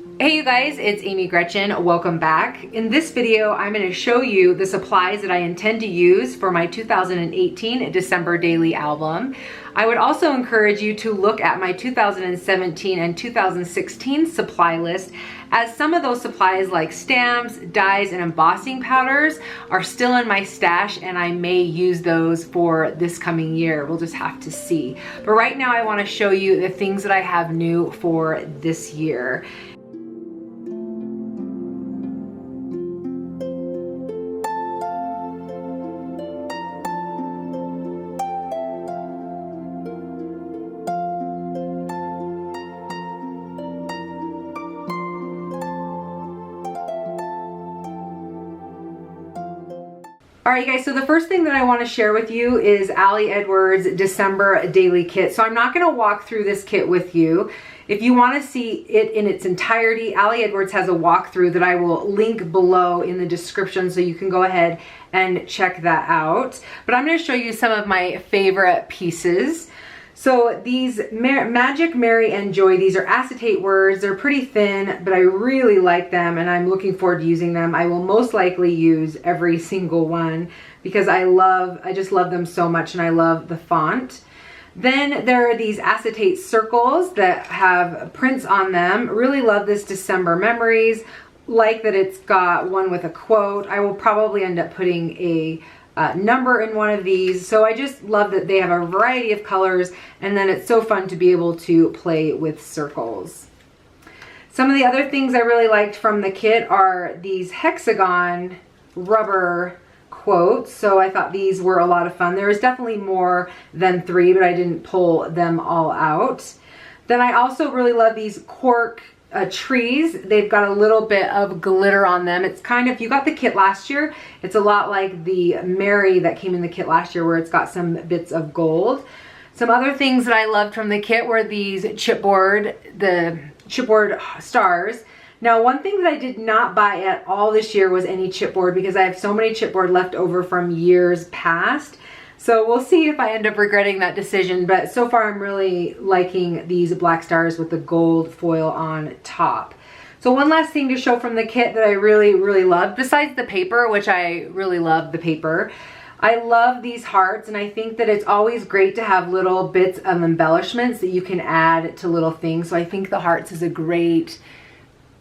Hey you guys, it's Amy Gretchen. Welcome back. In this video, I'm going to show you the supplies that I intend to use for my 2018 December daily album. I would also encourage you to look at my 2017 and 2016 supply list, as some of those supplies like stamps, dies, and embossing powders are still in my stash and I may use those for this coming year. We'll just have to see. But right now I want to show you the things that I have new for this year. Alright guys, so the first thing that I want to share with you is Ali Edwards' December Daily Kit. So I'm not going to walk through this kit with you. If you want to see it in its entirety, Ali Edwards has a walkthrough that I will link below in the description, so you can go ahead and check that out. But I'm going to show you some of my favorite pieces. So these Magic, Mary, and Joy, these are acetate words. They're pretty thin, but I really like them and I'm looking forward to using them. I will most likely use every single one because I just love them so much and I love the font. Then there are these acetate circles that have prints on them. Really love this December Memories. Like that it's got one with a quote. I will probably end up putting a number in one of these. So I just love that they have a variety of colors, and then it's so fun to be able to play with circles. Some of the other things I really liked from the kit are these hexagon rubber quotes. So I thought these were a lot of fun. There was definitely more than 3, but I didn't pull them all out. Then I also really love these cork trees. They've got a little bit of glitter on them. It's kind of, if you got the kit last year, it's a lot like the Mary that came in the kit last year, where it's got some bits of gold. Some other things that I loved from the kit were these chipboard stars. Now, one thing that I did not buy at all this year was any chipboard, because I have so many chipboard left over from years past. So we'll see if I end up regretting that decision, but so far I'm really liking these black stars with the gold foil on top. So one last thing to show from the kit that I really loved, besides the paper, which I really love the paper, I love these hearts, and I think that it's always great to have little bits of embellishments that you can add to little things. So I think the hearts is a great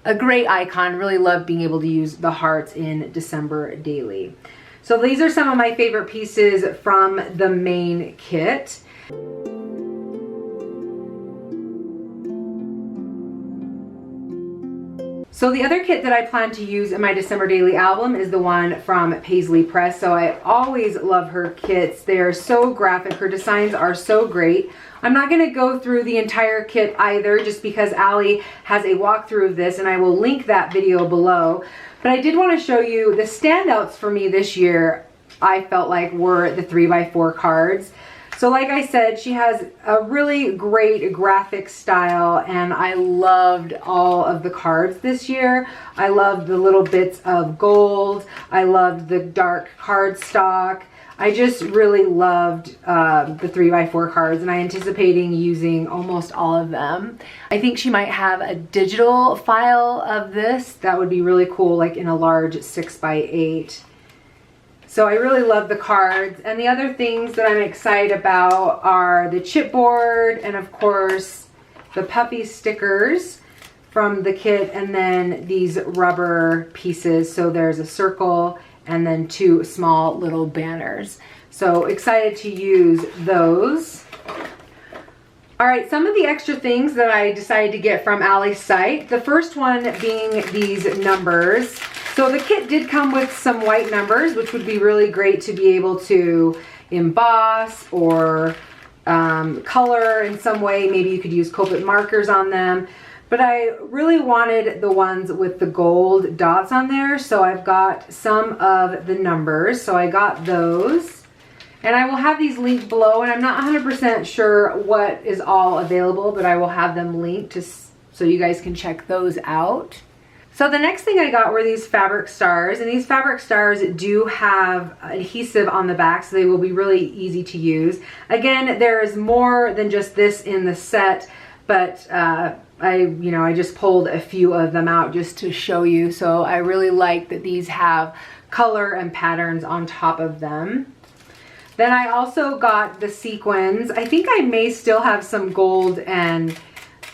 icon. Really love being able to use the hearts in December Daily. So these are some of my favorite pieces from the main kit. So the other kit that I plan to use in my December Daily album is the one from Paislee Press. So I always love her kits. They are so graphic. Her designs are so great. I'm not going to go through the entire kit either, just because Ali has a walkthrough of this, and I will link that video below. But I did want to show you the standouts for me this year. I felt like were the 3x4 cards. So like I said, she has a really great graphic style, and I loved all of the cards this year. I loved the little bits of gold. I loved the dark cardstock. I just really loved the 3x4 cards, and I'm anticipating using almost all of them. I think she might have a digital file of this. That would be really cool, like in a large 6x8. So I really love the cards. And the other things that I'm excited about are the chipboard, and of course the puppy stickers from the kit, and then these rubber pieces. So there's a circle and then 2 small little banners. So excited to use those. All right, some of the extra things that I decided to get from Ali's site. The first one being these numbers. So the kit did come with some white numbers, which would be really great to be able to emboss or color in some way. Maybe you could use Copic markers on them. But I really wanted the ones with the gold dots on there, so I've got some of the numbers. So I got those. And I will have these linked below, and I'm not 100% sure what is all available, but I will have them linked so you guys can check those out. So the next thing I got were these fabric stars, and these fabric stars do have adhesive on the back, so they will be really easy to use. Again, there is more than just this in the set, but I just pulled a few of them out just to show you. So I really like that these have color and patterns on top of them. Then I also got the sequins. I think I may still have some gold and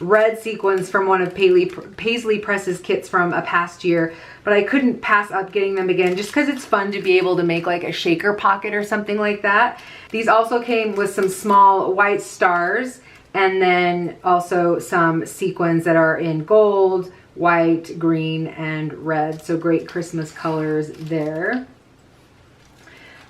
red sequins from one of Paislee Press's kits from a past year, but I couldn't pass up getting them again just because it's fun to be able to make like a shaker pocket or something like that. These also came with some small white stars and then also some sequins that are in gold, white, green, and red. So great Christmas colors there.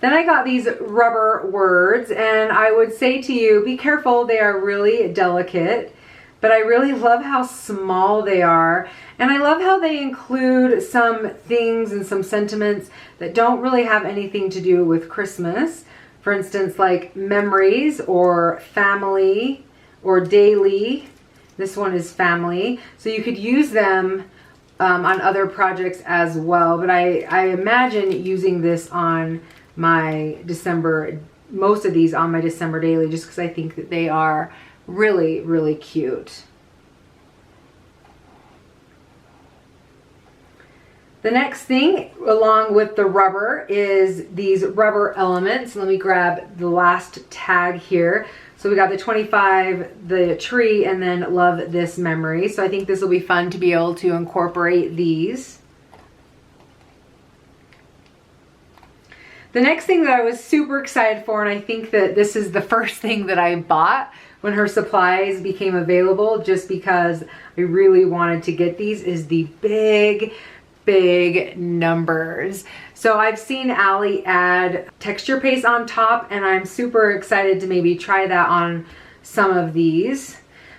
Then I got these rubber words, and I would say to you, be careful, they are really delicate, but I really love how small they are. And I love how they include some things and some sentiments that don't really have anything to do with Christmas. For instance, like memories or family or daily. This one is family. So you could use them on other projects as well. But I imagine using this on my December, most of these on my December daily, just because I think that they are really, really cute. The next thing along with the rubber is these rubber elements. Let me grab the last tag here. So we got the 25, the tree, and then love this memory. So I think this will be fun to be able to incorporate these. The next thing that I was super excited for, and I think that this is the first thing that I bought when her supplies became available, just because I really wanted to get these, is the big numbers. So I've seen Allie add texture paste on top, and I'm super excited to maybe try that on some of these.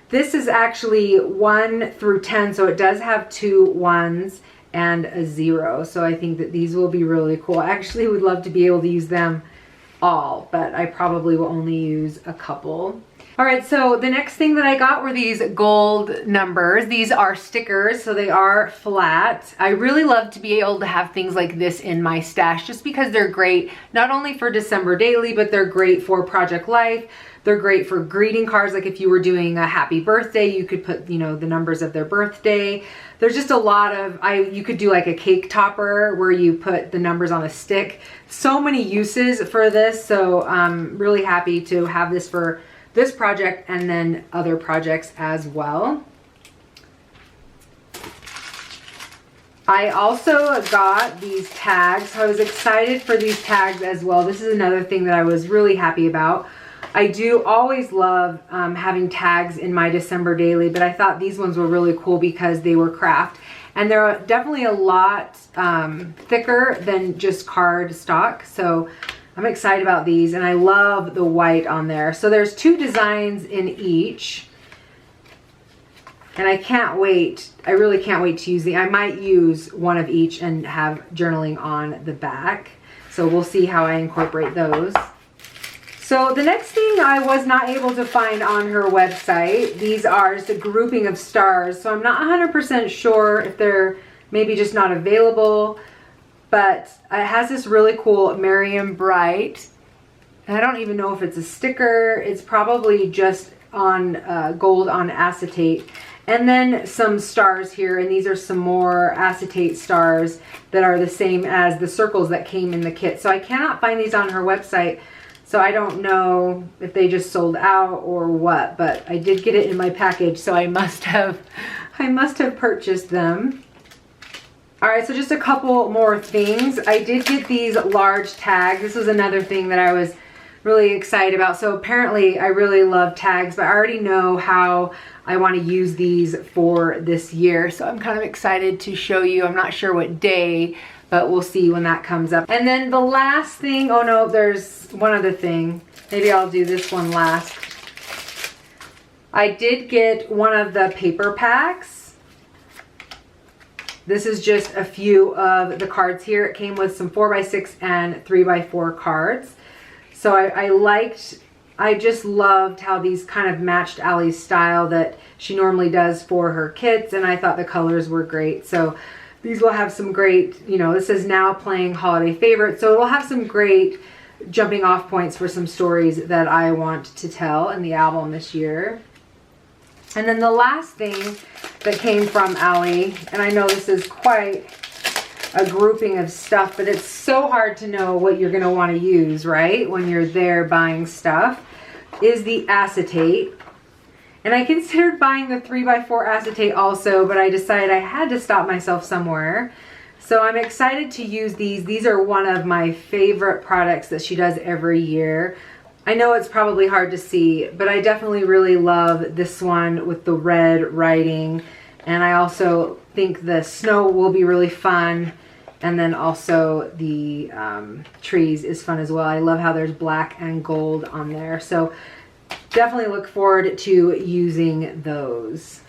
This is actually 1 through 10, so it does have 2 ones and a 0. So I think that these will be really cool. I actually would love to be able to use them all, but I probably will only use a couple. All right, so the next thing that I got were these gold numbers. These are stickers, so they are flat. I really love to be able to have things like this in my stash just because they're great, not only for December daily, but they're great for Project Life. They're great for greeting cards. Like if you were doing a happy birthday, you could put, you know, the numbers of their birthday. There's just a lot of, you could do like a cake topper where you put the numbers on a stick. So many uses for this. So I'm really happy to have this for this project and then other projects as well. I also got these tags. So I was excited for these tags as well. This is another thing that I was really happy about. I do always love having tags in my December daily, but I thought these ones were really cool because they were craft. And they're definitely a lot thicker than just card stock. So I'm excited about these, and I love the white on there. So there's 2 designs in each. And I can't wait. I really can't wait to use these. I might use one of each and have journaling on the back. So we'll see how I incorporate those. So the next thing I was not able to find on her website, these are just a grouping of stars. So I'm not 100% sure if they're maybe just not available, but it has this really cool Merriam Bright. And I don't even know if it's a sticker. It's probably just on gold on acetate. And then some stars here, and these are some more acetate stars that are the same as the circles that came in the kit. So I cannot find these on her website. So I don't know if they just sold out or what, but I did get it in my package, so I must have purchased them. All right, so just a couple more things. I did get these large tags. This was another thing that I was really excited about. So apparently I really love tags, but I already know how I want to use these for this year. So I'm kind of excited to show you. I'm not sure what day, but we'll see when that comes up. And then the last thing, oh no, there's one other thing. Maybe I'll do this one last. I did get one of the paper packs. This is just a few of the cards here. It came with some 4x6 and 3x4 cards. So I just loved how these kind of matched Allie's style that she normally does for her kits, and I thought the colors were great. So these will have some great, you know, this is now playing holiday favorites, so it will have some great jumping off points for some stories that I want to tell in the album this year. And then the last thing that came from Allie, and I know this is quite a grouping of stuff, but it's so hard to know what you're going to want to use, right, when you're there buying stuff, is the acetate. And I considered buying the 3x4 acetate also, but I decided I had to stop myself somewhere. So I'm excited to use these. These are one of my favorite products that she does every year. I know it's probably hard to see, but I definitely really love this one with the red writing. And I also think the snow will be really fun. And then also the trees is fun as well. I love how there's black and gold on there. So definitely look forward to using those.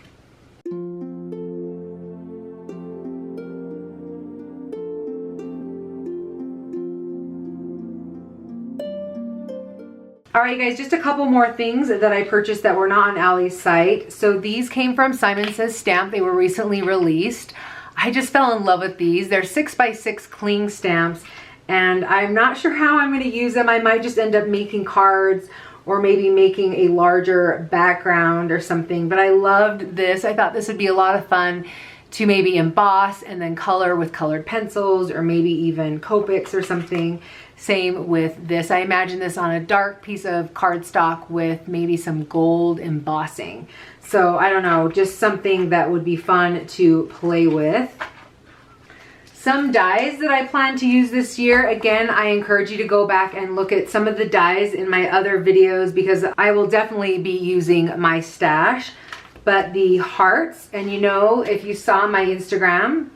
Alright guys, just a couple more things that I purchased that were not on Allie's site. So these came from Simon Says Stamp. They were recently released. I just fell in love with these. They're 6x6 cling stamps, and I'm not sure how I'm going to use them. I might just end up making cards or maybe making a larger background or something, but I loved this. I thought this would be a lot of fun to maybe emboss and then color with colored pencils, or maybe even Copics or something. Same with this. I imagine this on a dark piece of cardstock with maybe some gold embossing. So I don't know, just something that would be fun to play with. Some dies that I plan to use this year. Again, I encourage you to go back and look at some of the dies in my other videos, because I will definitely be using my stash. But the hearts, and you know, if you saw my Instagram,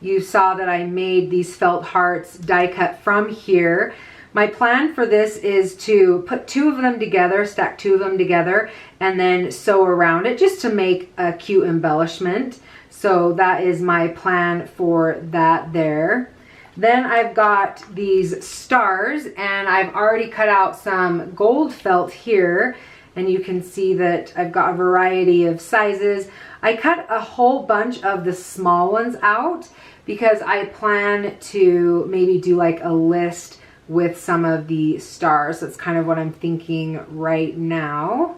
you saw that I made these felt hearts die cut from here. My plan for this is to put two of them together, stack two of them together, and then sew around it just to make a cute embellishment. So that is my plan for that there. Then I've got these stars, and I've already cut out some gold felt here. And you can see that I've got a variety of sizes. I cut a whole bunch of the small ones out because I plan to maybe do like a list with some of the stars. That's kind of what I'm thinking right now.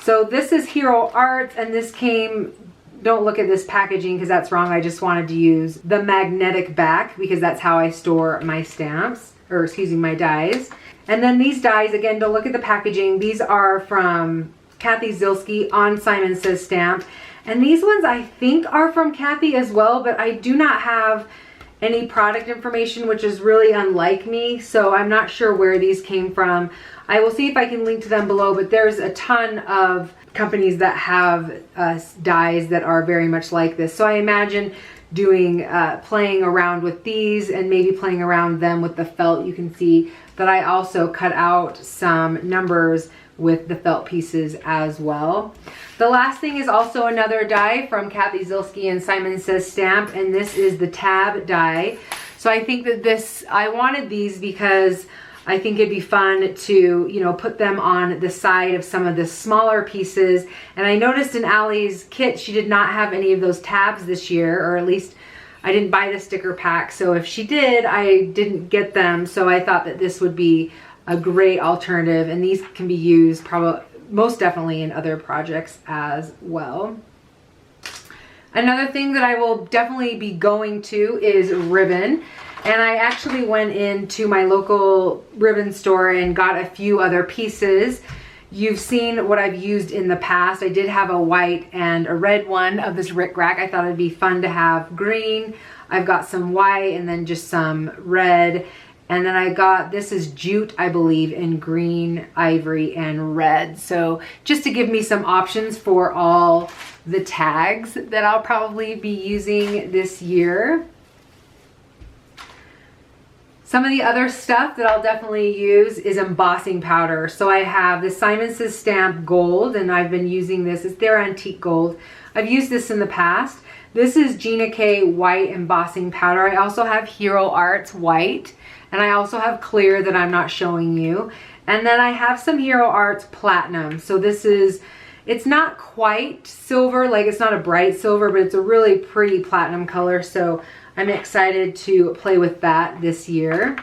So this is Hero Arts, and this came, don't look at this packaging because that's wrong. I just wanted to use the magnetic back because that's how I store my stamps, or excuse me, my dies. And then these dies, again, don't look at the packaging. These are from Kathy Zilski on Simon Says Stamp. And these ones I think are from Kathy as well, but I do not have any product information, which is really unlike me. So I'm not sure where these came from. I will see if I can link to them below, but there's a ton of companies that have dies that are very much like this. So I imagine doing, playing around with these and maybe playing around them with the felt. You can see that I also cut out some numbers with the felt pieces as well. The last thing is also another die from Kathy Zilski and Simon Says Stamp, and this is the tab die. So I think that this, I wanted these because I think it'd be fun to, you know, put them on the side of some of the smaller pieces. And I noticed in Allie's kit, she did not have any of those tabs this year, or at least I didn't buy the sticker pack. So if she did, I didn't get them. So I thought that this would be a great alternative, and these can be used probably most definitely in other projects as well. Another thing that I will definitely be going to is ribbon. And I actually went into my local ribbon store and got a few other pieces. You've seen what I've used in the past. I did have a white and a red one of this rickrack. I thought it'd be fun to have green. I've got some white and then just some red. And then I got, this is jute, I believe, in green, ivory, and red. So just to give me some options for all the tags that I'll probably be using this year. Some of the other stuff that I'll definitely use is embossing powder. So I have the Simon Says Stamp Gold, and I've been using this. It's their antique gold. I've used this in the past. This is Gina K White embossing powder. I also have Hero Arts White, and I also have clear that I'm not showing you. And then I have some Hero Arts Platinum. So this is, it's not quite silver, like it's not a bright silver, but it's a really pretty platinum color. So I'm excited to play with that this year.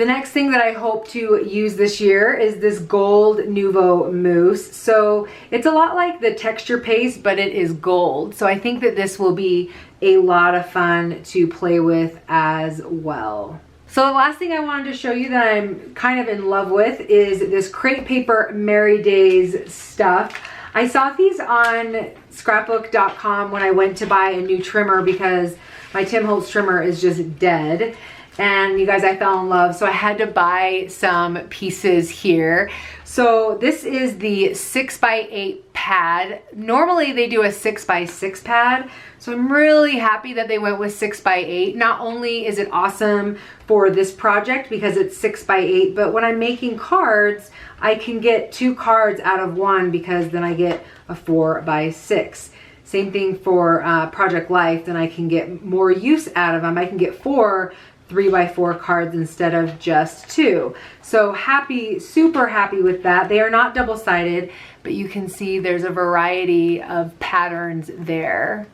The next thing that I hope to use this year is this gold Nouveau mousse. So it's a lot like the texture paste, but it is gold. So I think that this will be a lot of fun to play with as well. So the last thing I wanted to show you that I'm kind of in love with is this crepe paper Merry Days stuff. I saw these on scrapbook.com when I went to buy a new trimmer because my Tim Holtz trimmer is just dead. And you guys, I fell in love, so I had to buy some pieces here. So this is the 6x8 pad. Normally they do a 6x6 pad, so I'm really happy that they went with 6x8. Not only is it awesome for this project because it's 6x8, but when I'm making cards, I can get 2 cards out of one because then I get a 4x6. Same thing for Project Life, then I can get more use out of them. I can get 4 3x4 cards instead of just 2. So happy, super happy with that. They are not double-sided, but you can see there's a variety of patterns there.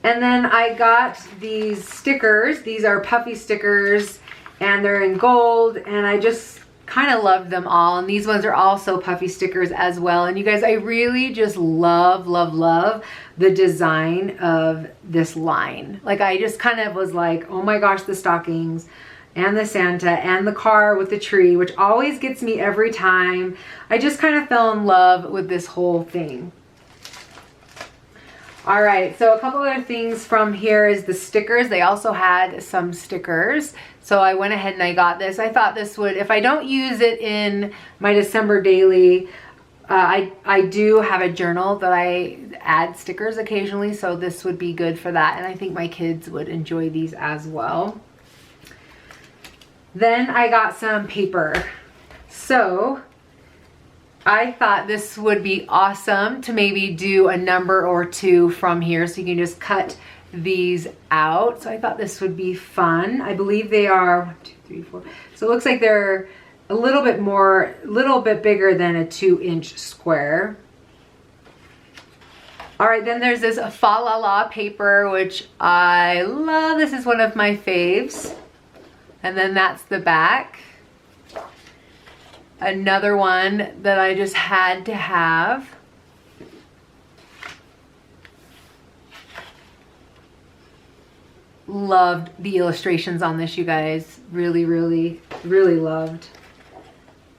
And then I got these stickers. These are puffy stickers and they're in gold, and I just kind of love them all. And these ones are also puffy stickers as well. And you guys, I really just love, love, love the design of this line. Like, I just kind of was like, oh my gosh, the stockings and the Santa and the car with the tree, which always gets me every time. I just kind of fell in love with this whole thing. All right, so a couple other things from here is the stickers. They also had some stickers. So I went ahead and I got this. I thought this would, if I don't use it in my December daily, I do have a journal that I add stickers occasionally, so this would be good for that. And I think my kids would enjoy these as well. Then I got some paper. So I thought this would be awesome to maybe do a number or 2 from here, so you can just cut these out. So I thought this would be fun. I believe they are 1, 2, 3, 4. So it looks like they're a little bit bigger than a 2-inch square. All right, then there's this Fa La La paper, which I love. This is one of my faves. And then that's the back. Another one that I just had to have. Loved the illustrations on this, you guys. Really, really, really loved.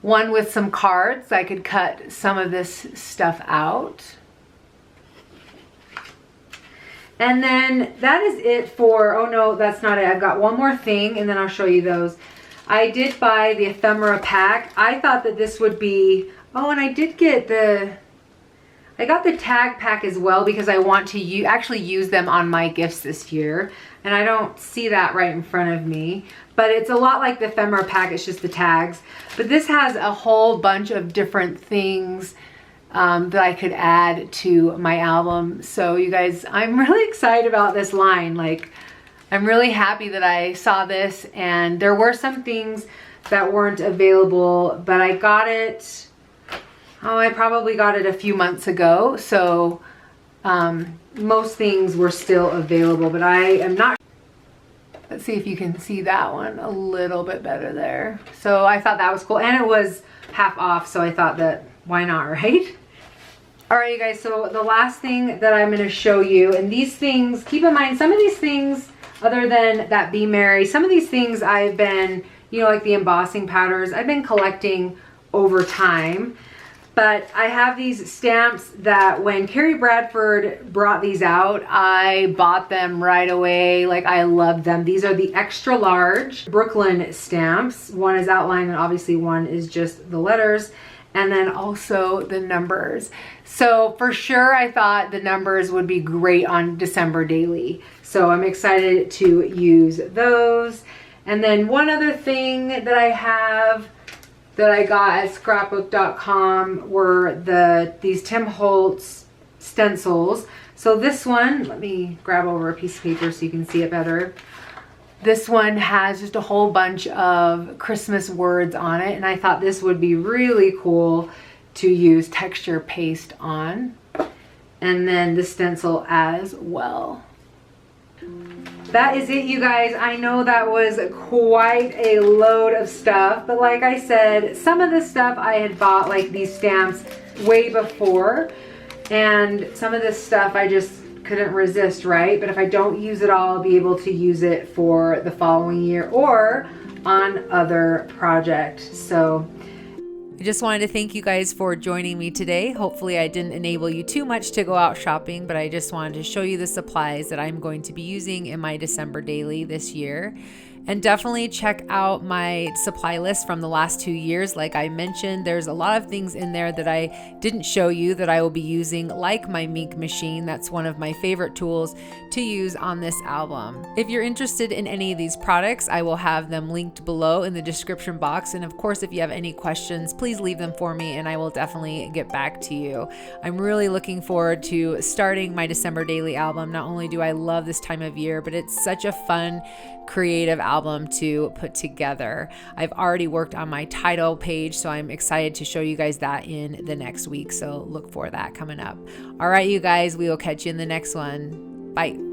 One with some cards. I could cut some of this stuff out. And then that is it for, oh no, that's not it. I've got one more thing and then I'll show you those. I did buy the ephemera pack. I thought that this would be, oh, and I did get I got the tag pack as well because I want to actually use them on my gifts this year. And I don't see that right in front of me. But it's a lot like the ephemera pack, it's just the tags. But this has a whole bunch of different things that I could add to my album. So you guys, I'm really excited about this line. Like, I'm really happy that I saw this, and there were some things that weren't available, but I got it, oh, I probably got it a few months ago. So most things were still available, but I am not. Let's see if you can see that one a little bit better there. So I thought that was cool, and it was half off, so I thought that why not, right? All right, you guys, so the last thing that I'm gonna show you, and these things, keep in mind, some of these things, other than that Be Merry, some of these things I've been, you know, like the embossing powders, I've been collecting over time. But I have these stamps that when Carrie Bradford brought these out, I bought them right away. Like, I love them. These are the extra large Brooklyn stamps. One is outlined and obviously one is just the letters, and then also the numbers. So for sure, I thought the numbers would be great on December Daily. So I'm excited to use those. And then one other thing that I have that I got at scrapbook.com were these Tim Holtz stencils. So this one, let me grab over a piece of paper so you can see it better. This one has just a whole bunch of Christmas words on it, and I thought this would be really cool to use texture paste on. And then the stencil as well. that is it, you guys. I know that was quite a load of stuff, but like I said, some of the stuff I had bought, like these stamps, way before, and some of this stuff I just couldn't resist, right? But if I don't use it all, I'll be able to use it for the following year or on other projects. So I just wanted to thank you guys for joining me today. Hopefully I didn't enable you too much to go out shopping, but I just wanted to show you the supplies that I'm going to be using in my December daily this year. And definitely check out my supply list from the last 2 years. Like I mentioned, there's a lot of things in there that I didn't show you that I will be using, like my Mink machine. That's one of my favorite tools to use on this album. If you're interested in any of these products, I will have them linked below in the description box. And of course, if you have any questions, please leave them for me and I will definitely get back to you. I'm really looking forward to starting my December daily album. Not only do I love this time of year, but it's such a fun, creative album to put together. I've already worked on my title page, so I'm excited to show you guys that in the next week. So look for that coming up. All right, you guys, we will catch you in the next one. Bye.